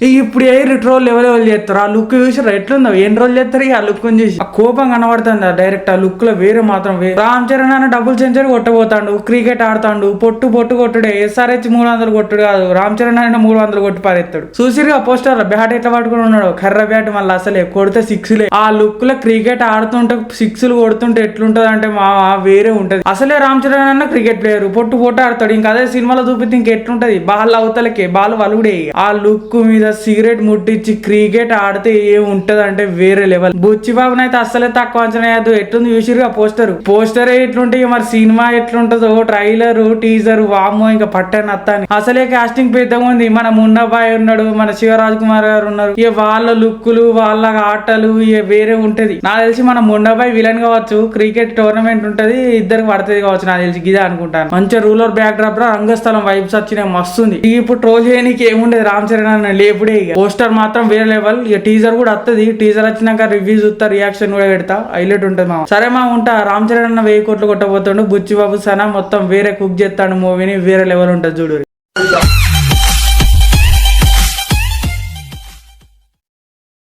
ఇప్పుడు ఏ ట్రోల్ ఎవరెవరు చేస్తారు ఆ లుక్ చూసారు ఎట్లుందో ఏం రోజులు చేస్తారు ఆ లుక్ చూసి ఆ కోపం కనబడుతుంది డైరెక్ట్ ఆ లుక్ లో వేరే మాత్రం రామ్ చరణ్ అన్న డబుల్ సెంచరీ కొట్టబోతాడు క్రికెట్ ఆడుతాడు పొట్టు కొట్టుడే SRH 300 కొట్టుడు కాదు రామ్ చరణ్ అన్న 300 కొట్టి పారేస్తాడు చూసిరుగా పోస్టర్ బ్యాట్ ఎట్లా పట్టుకుని ఉన్నాడు కర్ర బ్యాట్ మళ్ళీ అసలే కొడితే సిక్స్లే ఆ లుక్ లో క్రికెట్ ఆడుతుంటే సిక్స్లు కొడుతుంటే ఎట్లుంటది అంటే మా వేరే ఉంటది అసలే రామ్ చరణ్ అన్న క్రికెట్ ప్లేయర్ పొట్టు ఆడతాడు ఇంకా అదే సినిమాలో చూపిస్తే ఇంకెట్లుంటది బాల్ అవతలకే బాల్ వలుగుడే ఆ లుక్ మీద సిగరెట్ ముట్టించి క్రికెట్ ఆడితే ఏం ఉంటది అంటే వేరే లెవెల్ బుచ్చిబాబుని అయితే అస్సలే తక్కువ అంచనా వేయద్దు ఎట్లుంది చూసిరుగా పోస్టరే ఎట్లుంటే మరి సినిమా ఎట్లుంటదో ట్రైలర్ టీజర్ వామో ఇంకా పట్టాను అత్తాని అసలే కాస్టింగ్ పెద్దగా ఉంది మన మున్నబాయ్ ఉన్నాడు మన శివరాజ్ కుమార్ గారు ఉన్నారు ఇక వాళ్ళ లుక్కులు వాళ్ళ ఆటలు ఇక వేరే ఉంటది నాకు తెలిసి మన మున్నబాయ్ విలన్ కావచ్చు క్రికెట్ టోర్నమెంట్ ఉంటది ఇద్దరికి పడుతుంది కావచ్చు నాకు తెలిసి గిదే అనుకుంటాను మంచిగా రూలర్ బ్యాక్ డ్రాప్ రంగస్థలం వైబ్స్ వచ్చినాయి మస్తు ఉంది ఇప్పుడు ట్రోల్ చేయడానికి ఏముండదు రామ్ చరణ్ అన్న లేపుడే ఇక పోస్టర్ మాత్రం వేరే లెవెల్ ఇక టీజర్ కూడా వస్తుంది టీజర్ వచ్చినాక రివ్యూ చూస్తా రియాక్షన్ కూడా పెడతా హైలైట్ ఉంటుంది మా సరే మా ఉంటా రామ్ చరణ్ అన్న 1000 కోట్లు కొట్టబోతాడు బుచ్చిబాబు సనా మొత్తం వేరే కుక్ చేస్తాడు మూవీని వేరే లెవెల్ ఉంటుంది చూడు